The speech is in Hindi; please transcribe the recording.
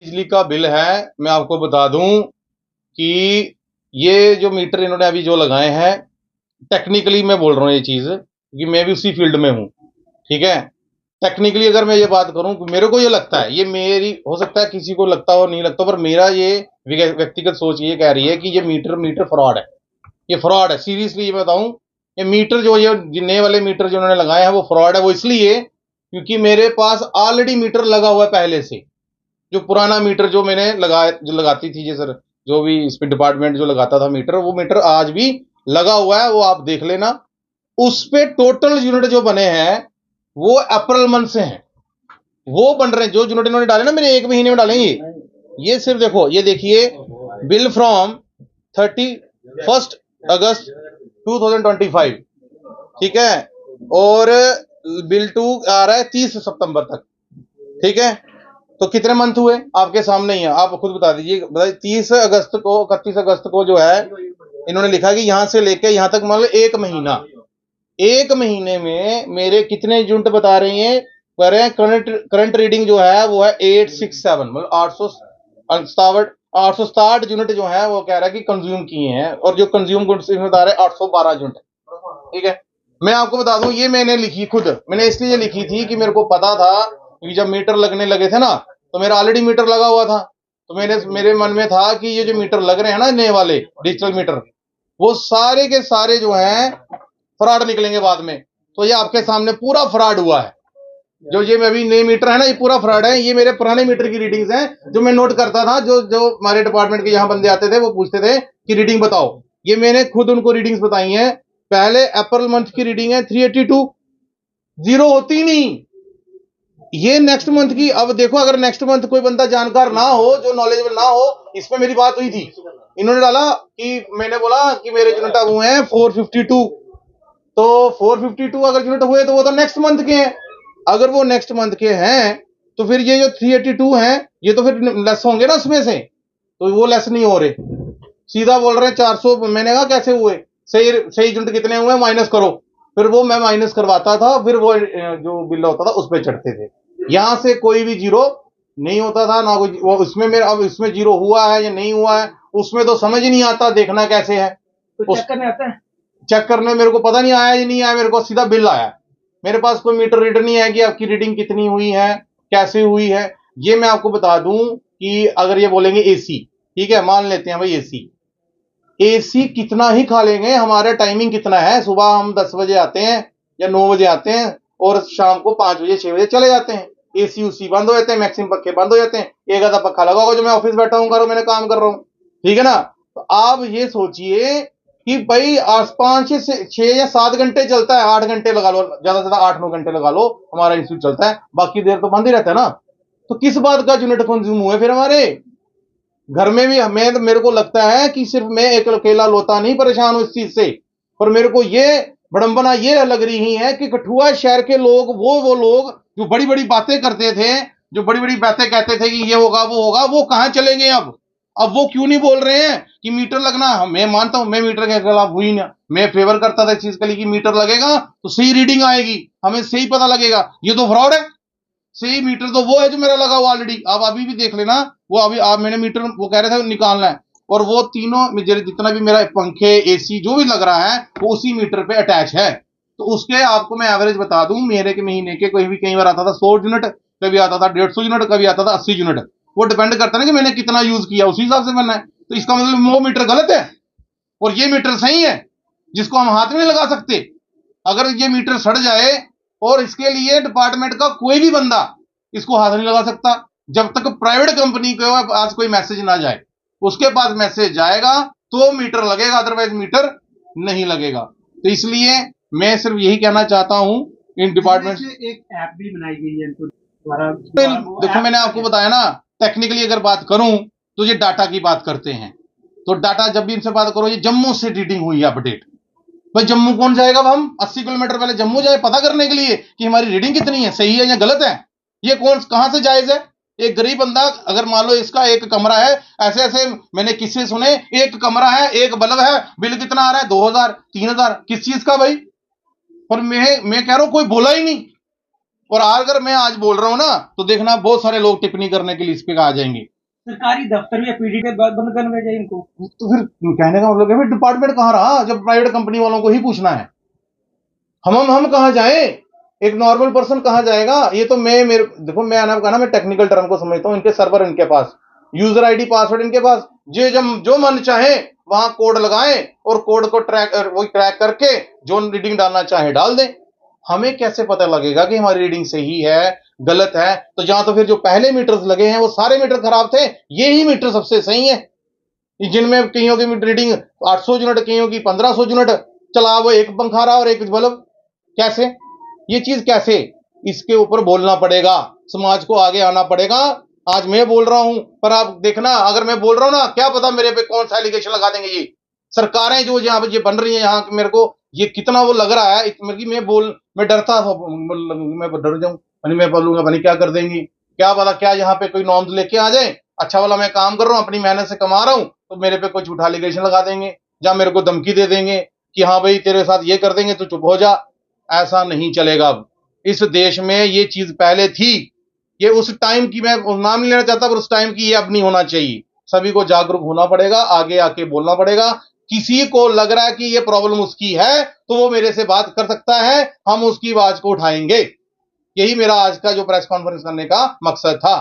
बिजली का बिल है, मैं आपको बता दूं कि ये जो मीटर इन्होंने अभी जो लगाए हैं, टेक्निकली मैं बोल रहा हूँ ये चीज, क्योंकि मैं भी उसी फील्ड में हूँ, ठीक है। टेक्निकली अगर मैं ये बात करूं, मेरे को ये लगता है, ये मेरी हो सकता है किसी को लगता हो नहीं लगता, पर मेरा ये व्यक्तिगत सोच ये कह रही है कि ये मीटर फ्रॉड है। ये फ्रॉड है, सीरियसली ये बताऊं। ये मीटर जो ये नए वाले मीटर जो उन्होंने लगाए हैं वो फ्रॉड है। वो इसलिए क्योंकि मेरे पास ऑलरेडी मीटर लगा हुआ है पहले से। जो पुराना मीटर जो मैंने लगाया, जो लगाती थी, सर जो भी इस पे डिपार्टमेंट जो लगाता था मीटर, वो मीटर आज भी लगा हुआ है, वो आप देख लेना। उस पे टोटल यूनिट जो बने हैं वो अप्रैल मंथ से हैं, वो बन रहे हैं। जो यूनिट इन्होंने डाले ना, मैंने 1 महीने में डाले ये सिर्फ देखो, ये देखिए, बिल फ्रॉम 31 अगस्त 2025, ठीक है, और बिल 2 आ रहा है 30 सितंबर तक, ठीक है। तो कितने मंथ हुए आपके सामने ही है, आप खुद बता दीजिए। 30 अगस्त को 31 अगस्त को जो है इन्होंने लिखा कि यहां से लेके यहां तक मतलब 1 महीना, 1 महीने में मेरे कितने यूनिट बता रही हैं, कह रहे हैं करंट रीडिंग जो है वो है 867, मतलब 867 यूनिट जो है वो कह रहा है कि कंज्यूम किए हैं, और जो कंज्यूम गुड्स बता रहे हैं 812 यूनिट, ठीक है। मैं आपको बता दूं, ये मैंने लिखी खुद, मैंने इसलिए लिखी थी कि मेरे को पता था कि जब मीटर लगने लगे थे ना, तो मेरा ऑलरेडी मीटर लगा हुआ था, तो मेरे मन में था कि ये जो मीटर लग रहे हैं ना नए वाले डिजिटल मीटर, वो सारे के सारे जो हैं फ्रॉड निकलेंगे बाद में। तो ये आपके सामने पूरा फ्रॉड हुआ है। जो ये अभी नए मीटर है ना, ये पूरा फ्रॉड है। ये मेरे पुराने मीटर की रीडिंग्स हैं जो मैं नोट करता था। जो हमारे डिपार्टमेंट के यहाँ बंदे आते थे वो पूछते थे कि रीडिंग बताओ, ये मैंने खुद उनको रीडिंग्स बताई हैं। पहले अप्रैल मंथ की रीडिंग है 382, जीरो होती नहीं। ये नेक्स्ट मंथ की, अब देखो, अगर नेक्स्ट मंथ कोई बंदा जानकार ना हो, जो नॉलेजेबल ना हो, इसमें मेरी बात हुई थी, इन्होंने डाला कि मैंने बोला कि मेरे यूनिट हुए हैं 452, तो 452 अगर यूनिट हुए तो वो तो नेक्स्ट मंथ के हैं। अगर वो नेक्स्ट मंथ के हैं तो फिर ये जो 382 हैं ये तो फिर लेस होंगे ना उसमें से, तो वो लेस नहीं हो रहे, सीधा बोल रहे हैं 400। मैंने कहा कैसे हुए, सही यूनिट कितने हुए माइनस करो। फिर वो मैं माइनस करवाता था, फिर वो जो बिल होता था उस पर चढ़ते थे। यहां से कोई भी जीरो नहीं होता था ना कोई वो उसमें। मेरा अब इसमें जीरो हुआ है या नहीं हुआ है उसमें तो समझ ही नहीं आता, देखना कैसे है। तो चेक करने आता है, चेक करने मेरे को पता नहीं आया या नहीं आया, मेरे को सीधा बिल आया। मेरे पास कोई मीटर रीडर नहीं है कि आपकी रीडिंग कितनी हुई है, कैसे हुई है। ये मैं आपको बता दूं कि अगर ये बोलेंगे एसी, ठीक है, मान लेते हैं भाई एसी कितना ही खा लेंगे, हमारा टाइमिंग कितना है, सुबह हम 10 बजे आते हैं या 9 बजे आते हैं और शाम को 5 बजे 6 बजे चले जाते हैं। एसी उसी बंद हो जाते हैं, मैक्सिमम पक्के बंद हो जाते हैं। एक आधा पक्का लगा होगा जो मैं ऑफिस बैठा हूँ, मैंने काम कर रहा हूँ, ठीक है ना। तो आप ये सोचिए कि भाई आज 5 से 6 या 7 घंटे चलता है, 8 घंटे लगा लो, ज्यादा से ज्यादा 8-9 घंटे लगा लो हमारा इंस्टीट्यूट चलता है, बाकी देर तो बंद ही रहता है ना। तो किस बात का यूनिट कंज्यूम हुए फिर हमारे घर में भी। हमें, मेरे को लगता है कि सिर्फ मैं एक अकेला लोता नहीं परेशान हूं इस चीज से, पर मेरे को ये बड़ंबना ये लग रही है कि कठुआ शहर के लोग, वो लोग जो बड़ी बड़ी बातें करते थे, जो बड़ी बड़ी बातें कहते थे कि ये होगा वो होगा, वो कहां चले गए अब वो क्यों नहीं बोल रहे हैं कि मीटर लगना। मैं मानता हूं, मैं मीटर के खिलाफ हुई ना, मैं फेवर करता था इस चीज के लिए कि मीटर लगेगा तो सही रीडिंग आएगी, हमें सही पता लगेगा। ये तो फ्रॉड है। सही मीटर तो वो है जो मेरा लगा हुआ ऑलरेडी, आप अभी भी देख लेना। वो अभी आप मैंने मीटर वो कह रहे थे निकालना है, और वो तीनों जितना भी मेरा पंखे एसी जो भी लग रहा है वो उसी मीटर पे अटैच है। तो उसके आपको मैं एवरेज बता दूं, मेरे के महीने के कोई भी कई बार आता था 100 यूनिट, कभी आता था 150 यूनिट, कभी आता था 80 यूनिट। वो डिपेंड करता है ना कि मैंने कितना यूज किया, उसी हिसाब से बनना है। तो इसका मतलब वो मीटर गलत है और ये मीटर सही है जिसको हम हाथ में नहीं लगा सकते। अगर ये मीटर सड़ जाए, और इसके लिए डिपार्टमेंट का कोई भी बंदा इसको हाथ नहीं लगा सकता जब तक प्राइवेट कंपनी के पास कोई मैसेज ना जाए। उसके पास मैसेज जाएगा तो मीटर लगेगा, अदरवाइज मीटर नहीं लगेगा। तो इसलिए मैं सिर्फ यही कहना चाहता हूं इन डिपार्टमेंट। एक ऐप भी बनाई गई है इनको द्वारा। देखो मैंने आपको बताया ना, टेक्निकली अगर बात करूं तो ये डाटा की बात करते हैं। तो डाटा जब भी इनसे बात करो, ये जम्मू से रीडिंग हुई है अपडेट। भाई जम्मू कौन जाएगा, अब हम 80 किलोमीटर पहले जम्मू जाए पता करने के लिए कि हमारी रीडिंग कितनी है, सही है या गलत है। ये कहां से जायज है। एक गरीब बंदा, अगर मान लो इसका एक कमरा है, ऐसे ऐसे मैंने किससे सुने, एक कमरा है, एक बल्ब है, बिल कितना आ रहा है 2000 3000, किस चीज का भाई। पर मैं कह रहा हूं कोई बोला ही नहीं। और अगर मैं आज बोल रहा हूं ना, तो देखना बहुत सारे लोग टिप्पणी करने के लिए इस पे आ जाएंगे सरकारी दफ्तर में पीडी के बाद बंद करना चाहिए इनको। तो फिर कहने का मतलब है फिर डिपार्टमेंट कहाँ रहा जब प्राइवेट कंपनी वालों को ही पूछना है। हम कहाँ जाएं, एक नॉर्मल पर्सन कहाँ जाएगा। ये तो मेरे देखो, मैं ना कहना, मैं टेक्निकल टर्म को समझता हूँ। इनके सर्वर इनके पास, यूजर आईडी पासवर्ड इनके पास, जब जो मन चाहे वहां कोड लगाएं और कोड को ट्रैक करके जो रीडिंग डालना चाहे डाल दें। हमें कैसे पता लगेगा कि हमारी रीडिंग सही है गलत है। तो जहां तो फिर जो पहले मीटर्स लगे हैं वो सारे मीटर खराब थे, ये ही मीटर सबसे सही है जिनमें कईयों की रीडिंग 800 यूनिट, कईयों की 1500 यूनिट चला, वो एक पंखा रहा और एक बल्ब। कैसे, ये चीज कैसे, इसके ऊपर बोलना पड़ेगा, समाज को आगे आना पड़ेगा। आज मैं बोल रहा हूं, पर आप देखना, अगर मैं बोल रहा हूं ना, क्या पता मेरे पे कौन सा एलिगेशन लगा देंगे ये सरकारें जो यहाँ पे ये बन रही है। यहाँ मेरे को ये कितना वो लग रहा है, मैं डरता था, मैं डर जाऊं, मैं बोलूंगा बनी क्या कर देंगी, क्या पता क्या यहाँ पे कोई नॉर्म्स लेके आ जाए। अच्छा वाला मैं काम कर रहा हूँ, अपनी मेहनत से कमा रहा हूँ, तो मेरे पे कोई झूठा एलिगेशन लगा देंगे या मेरे को धमकी दे देंगे कि हाँ भाई तेरे साथ ये कर देंगे तो चुप हो जा। ऐसा नहीं चलेगा। अब इस देश में ये चीज पहले थी, ये उस टाइम की, मैं नाम नहीं लेना चाहता, पर उस टाइम की ये अब नहीं होना चाहिए। सभी को जागरूक होना पड़ेगा, आगे आके बोलना पड़ेगा। किसी को लग रहा है कि ये प्रॉब्लम उसकी है तो वो मेरे से बात कर सकता है, हम उसकी आवाज को उठाएंगे। यही मेरा आज का जो प्रेस कॉन्फ्रेंस करने का मकसद था।